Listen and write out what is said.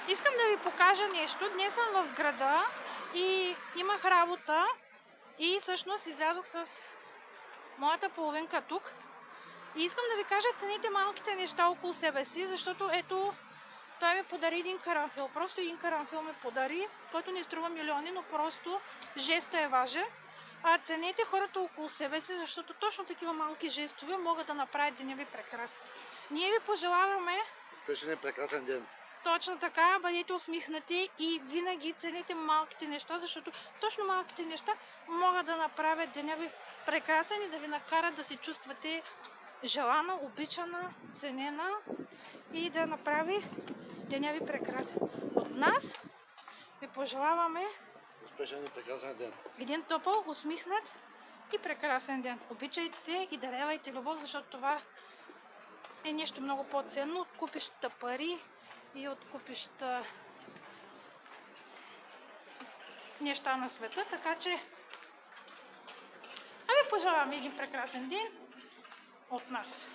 Искам да ви покажа нещо. Днес съм в града и имах работа и всъщност излязох с моята половинка тук. И искам да ви кажа, цените малките неща около себе си, защото ето, той ми подари един карамфил. Просто един карамфил ми подари, който не струва милиони, но просто жеста е важен. А цените хората около себе си, защото точно такива малки жестове могат да направят деня ви прекрасен. Ние ви пожелаваме успешен и прекрасен ден. Точно така, бъдете усмихнати и винаги цените малките неща, защото точно малките неща могат да направят деня ви прекрасен и да ви накарат да се чувствате желана, обичана, ценена и да направи деня ви прекрасен. От нас ви пожелаваме успешен и прекрасен ден. Един топъл, усмихнат и прекрасен ден. Обичайте се и дарявайте любов, защото това е нещо много по-ценно от купищата пари и от купищата неща на света. Така че ви пожелавам един прекрасен ден от нас.